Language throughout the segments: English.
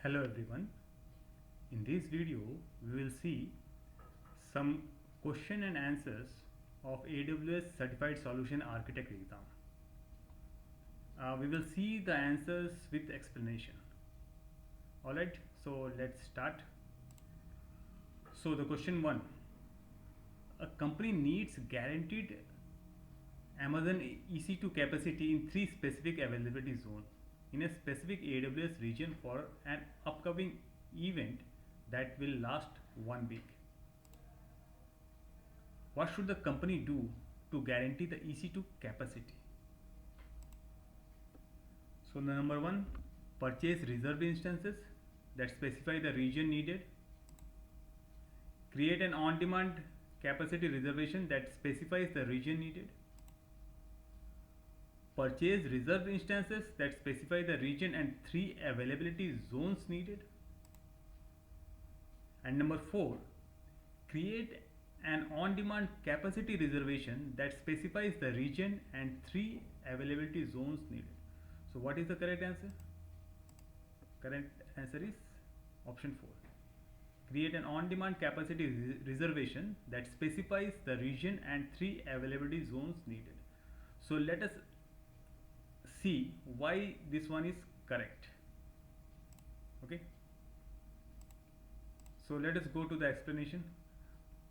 Hello everyone. In this video we will see some question and answers of AWS Certified Solution Architect exam. We will see the answers with explanation. Alright, so let's start. So the question 1. A company needs guaranteed Amazon EC2 capacity in 3 specific availability zones in a specific AWS region for an upcoming event that will last 1 week. What should the company do to guarantee the EC2 capacity? So the number 1, purchase reserved instances that specify the region needed. Create an on-demand capacity reservation that specifies the region needed. Purchase reserved instances that specify the region and 3 availability zones needed. And number 4, create an on-demand capacity reservation that specifies the region and 3 availability zones needed. So what is the correct answer? Correct answer is option 4. Create an on-demand capacity reservation that specifies the region and 3 availability zones needed. So let us see why this one is correct. Okay. So let us go to the explanation.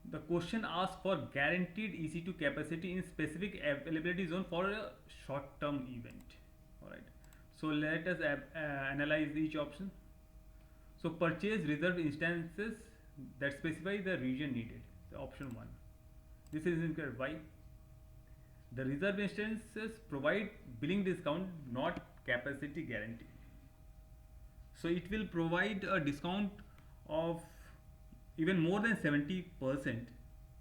The question asks for guaranteed EC2 capacity in specific availability zone for a short-term event. Alright. So let us analyze each option. So purchase reserved instances that specify the region needed. So option 1. This is incorrect. Why? The reserved instances provide billing discount, not capacity guarantee. So it will provide a discount of even more than 70%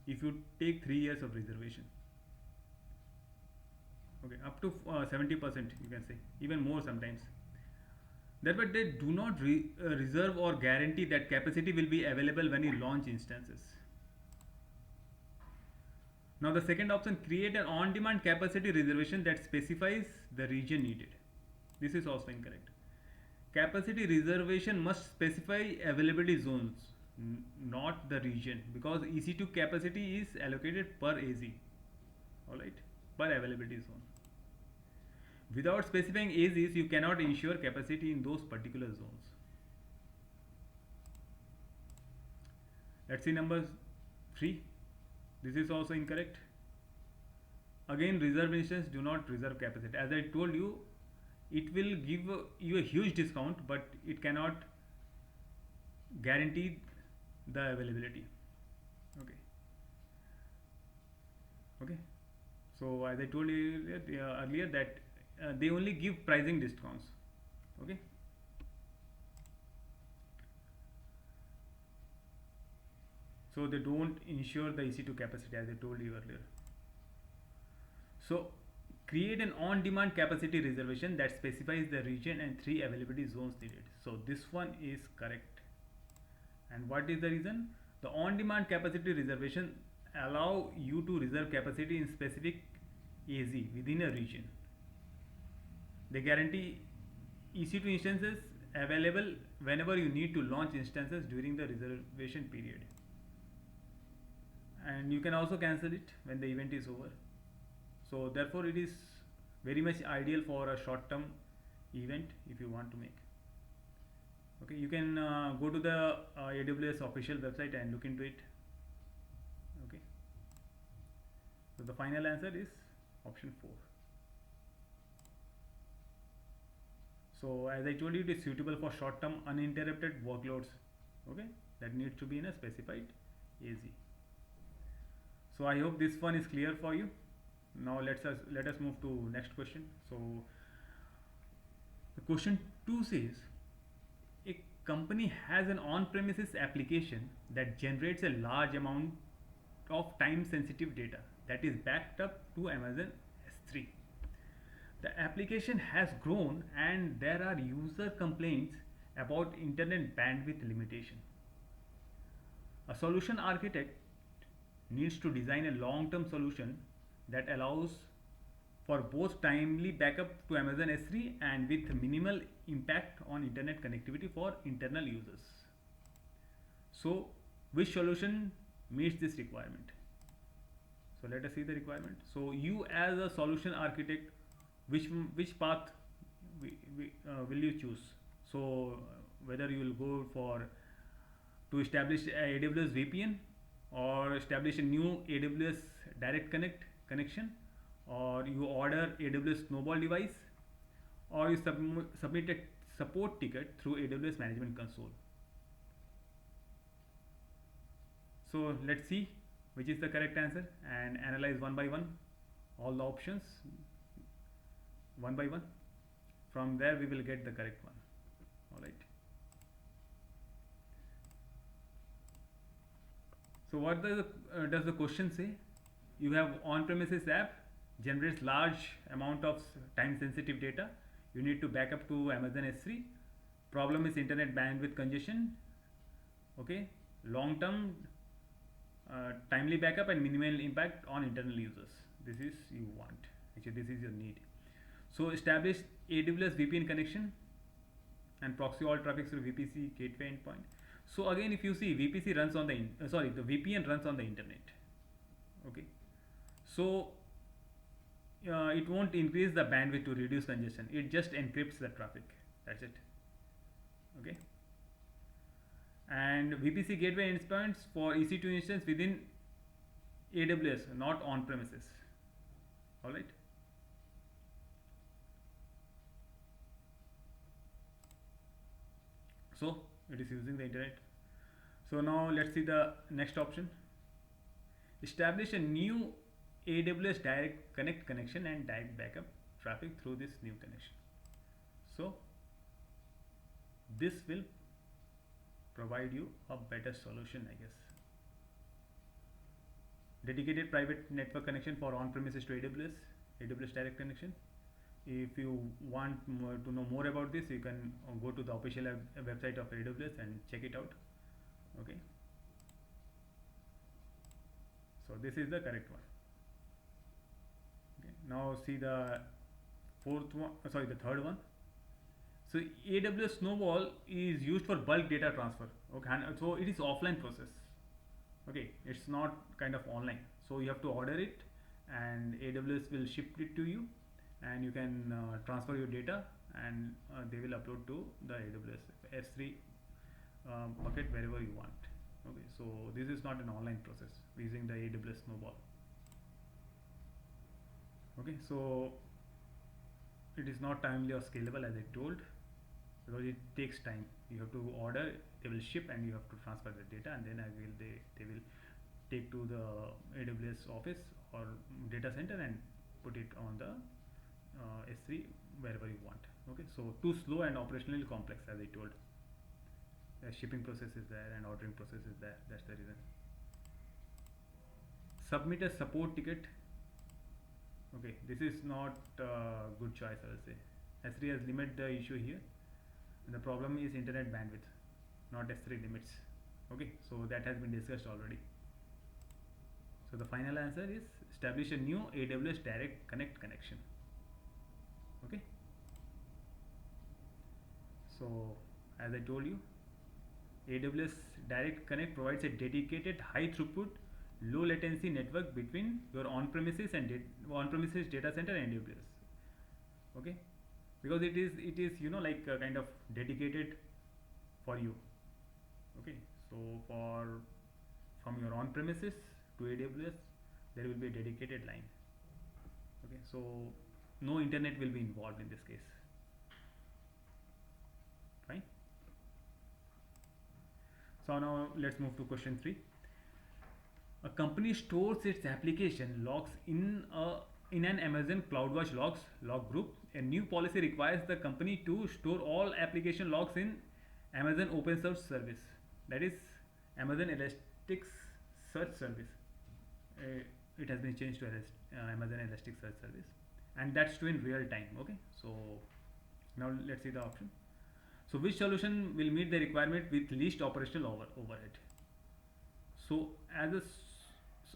if you take 3 years of reservation. Okay, up to 70% you can say, even more sometimes. That but they do not reserve or guarantee that capacity will be available when you launch instances. Now the second option, create an on-demand capacity reservation that specifies the region needed. This is also incorrect. Capacity reservation must specify availability zones, not the region, because EC2 capacity is allocated per AZ, alright, per availability zone. Without specifying AZs, you cannot ensure capacity in those particular zones. Let's see number 3. This is also incorrect. Again, reserved instances do not reserve capacity. As I told you, it will give you a huge discount, but it cannot guarantee the availability. Okay. So as I told you earlier that they only give pricing discounts. Okay. So they don't ensure the EC2 capacity, as I told you earlier. So create an on-demand capacity reservation that specifies the region and 3 availability zones needed. So this one is correct. And what is the reason? The on-demand capacity reservation allow you to reserve capacity in specific AZ within a region. They guarantee EC2 instances available whenever you need to launch instances during the reservation period. And you can also cancel it when the event is over. So therefore it is very much ideal for a short-term event if you want to make. Okay, you can go to the AWS official website and look into it. Okay. So the final answer is option 4. So as I told you, it is suitable for short-term uninterrupted workloads. Okay, that needs to be in a specified AZ. So I hope this one is clear for you. Now let us move to next question. So the question 2 says, a company has an on-premises application that generates a large amount of time-sensitive data that is backed up to Amazon S3. The application has grown and there are user complaints about internet bandwidth limitation. A solution architect needs to design a long-term solution that allows for both timely backup to Amazon S3 and with minimal impact on internet connectivity for internal users. So which solution meets this requirement? So let us see the requirement. So you as a solution architect, which path will you choose? So whether you will go for to establish a AWS VPN, or establish a new AWS direct connection, or you order AWS Snowball device, or you submit a support ticket through AWS Management Console. So let's see which is the correct answer and analyze one by one all the options one by one. From there we will get the correct one. All right. So what does the question say? You have on-premises app, generates large amount of time-sensitive data. You need to back up to Amazon S3. Problem is internet bandwidth congestion. Okay, long-term timely backup and minimal impact on internal users. This is you want. Actually, this is your need. So establish AWS VPN connection and proxy all traffic through VPC gateway endpoint. So again, if you see, VPC runs on the the VPN runs on the internet. Okay, so it won't increase the bandwidth to reduce congestion. It just encrypts the traffic. That's it. Okay, and VPC gateway endpoints for EC2 instance within AWS, not on premises. All right. So it is using the internet. So now let's see the next option. Establish a new AWS direct connect connection and direct backup traffic through this new connection. So this will provide you a better solution, I guess. Dedicated private network connection for on-premises to AWS direct connection. If you want to know more about this, you can go to the official website of AWS and check it out. Okay, so this is the correct one. Okay, now see the the third one. So AWS Snowball is used for bulk data transfer. Okay, and so it is offline process. Okay, it's not kind of online. So you have to order it, and AWS will ship it to you, and you can transfer your data, and they will upload to the AWS S3 bucket wherever you want. Okay, so this is not an online process using the AWS Snowball. Okay, so it is not timely or scalable, as I told, because it takes time. You have to order, they will ship, and you have to transfer the data, and then they will take to the AWS office or data center and put it on the S3 wherever you want. Okay, so too slow and operationally complex, as I told. The shipping process is there and ordering process is there. That's the reason. Submit a support ticket. Okay, this is not a good choice, I will say. S3 has limited the issue here. And the problem is internet bandwidth, not S3 limits. Okay, so that has been discussed already. So the final answer is establish a new AWS direct connect connection. Okay, so as I told you, AWS Direct Connect provides a dedicated high throughput, low latency network between your on-premises and on-premises data center and AWS. Okay, because it is like kind of dedicated for you. Okay, so from your on-premises to AWS, there will be a dedicated line. Okay, so no internet will be involved in this case. Fine. So now let's move to question 3. A company stores its application logs in an Amazon CloudWatch log group. A new policy requires the company to store all application logs in Amazon Open Search Service, that is Amazon Elasticsearch Service. It has been changed to Amazon Elasticsearch Service, and that's too in real time. Okay, so now let's see the option. So which solution will meet the requirement with least operational overhead? So as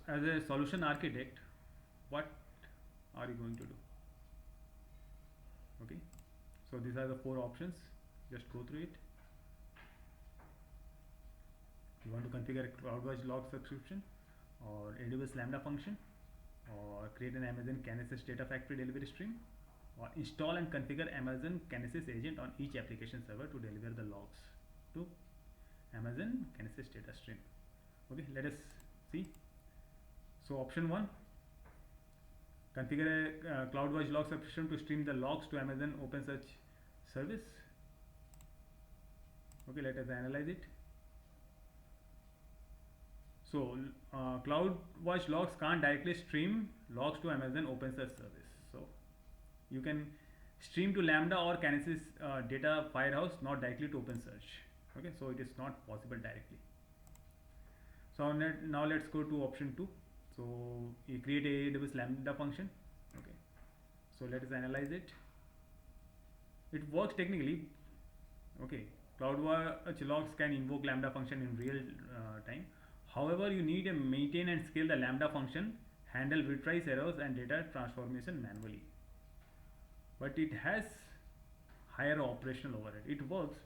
a solution architect, what are you going to do? Okay, So these are the four options. Just go through it. You want to configure a CloudWatch log subscription, or AWS Lambda function, or create an Amazon Kinesis data factory delivery stream, or install and configure Amazon Kinesis agent on each application server to deliver the logs to Amazon Kinesis data stream. Okay, let us see. So option 1, configure a CloudWatch log subscription to stream the logs to Amazon OpenSearch service. Okay, let us analyze it. So CloudWatch logs can't directly stream logs to Amazon OpenSearch service. So you can stream to Lambda or Kinesis data firehouse, not directly to OpenSearch. Okay, so it is not possible directly. So now let's go to option 2. So you create a AWS Lambda function. Okay, so let us analyze it. It works technically. Okay, CloudWatch logs can invoke Lambda function in real time. However, you need to maintain and scale the Lambda function, handle retries, errors, and data transformation manually. But it has higher operational overhead. It works.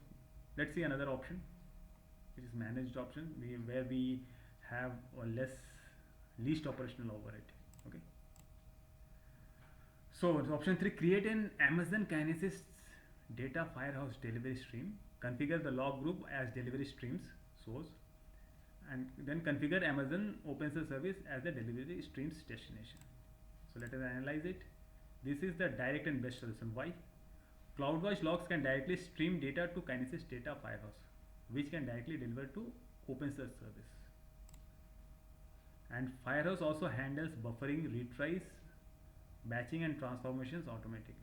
Let's see another option, which is managed option, where we have a least operational overhead. Okay. So option 3, create an Amazon Kinesis data firehouse delivery stream. Configure the log group as delivery streams source, and then configure Amazon OpenSearch service as the delivery streams destination. So let us analyze it. This is the direct and best solution. Why? CloudWatch logs can directly stream data to Kinesis data firehouse, which can directly deliver to OpenSearch service. And firehouse also handles buffering, retries, batching, and transformations automatically.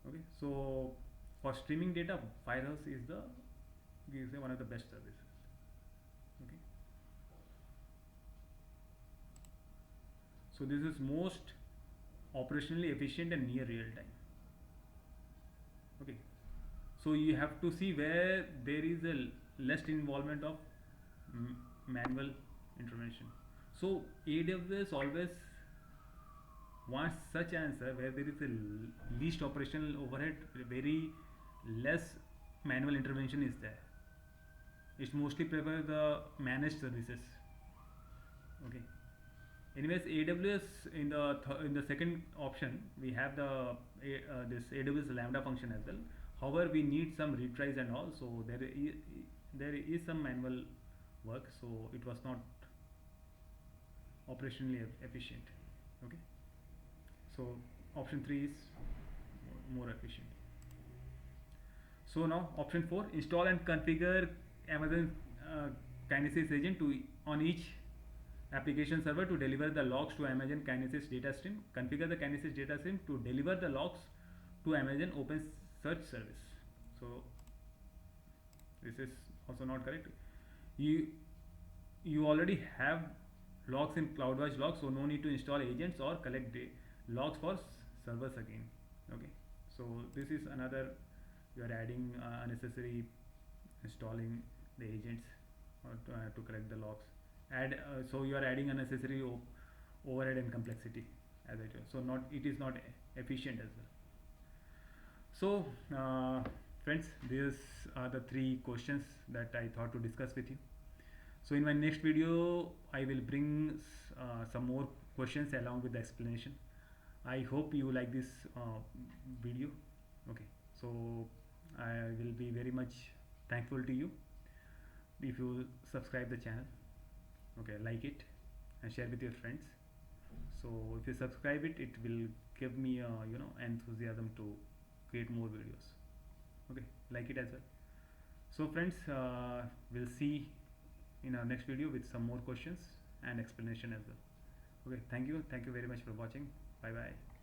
Okay, so for streaming data, firehouse is one of the best services. Okay, so this is most operationally efficient and near real time. Okay, so you have to see where there is a less involvement of manual intervention. So AWS always wants such answer where there is a least operational overhead, very less manual intervention is there. It mostly prefer the managed services. Okay. Anyways, AWS in the second option we have this AWS Lambda function as well. However, we need some retries and all, so there is some manual work, so it was not operationally efficient. Okay. So option 3 is more efficient. So now option 4, install and configure Amazon Kinesis agent on each application server to deliver the logs to Amazon Kinesis data stream. Configure the Kinesis data stream to deliver the logs to Amazon OpenSearch service. So this is also not correct. You already have logs in CloudWatch logs, so no need to install agents or collect the logs for servers again. Okay, so this is another, you are adding unnecessary installing the agents to collect the logs. So you are adding unnecessary overhead and complexity, as I told. So it is not efficient as well. So friends, these are the 3 questions that I thought to discuss with you. So in my next video I will bring some more questions along with the explanation. I hope you like this video. Okay, so I will be very much thankful to you if you subscribe the channel. Okay, like it and share with your friends. So if you subscribe it, it will give me enthusiasm to create more videos. Okay, like it as well. So friends, we'll see in our next video with some more questions and explanation as well. Okay, thank you very much for watching. Bye bye.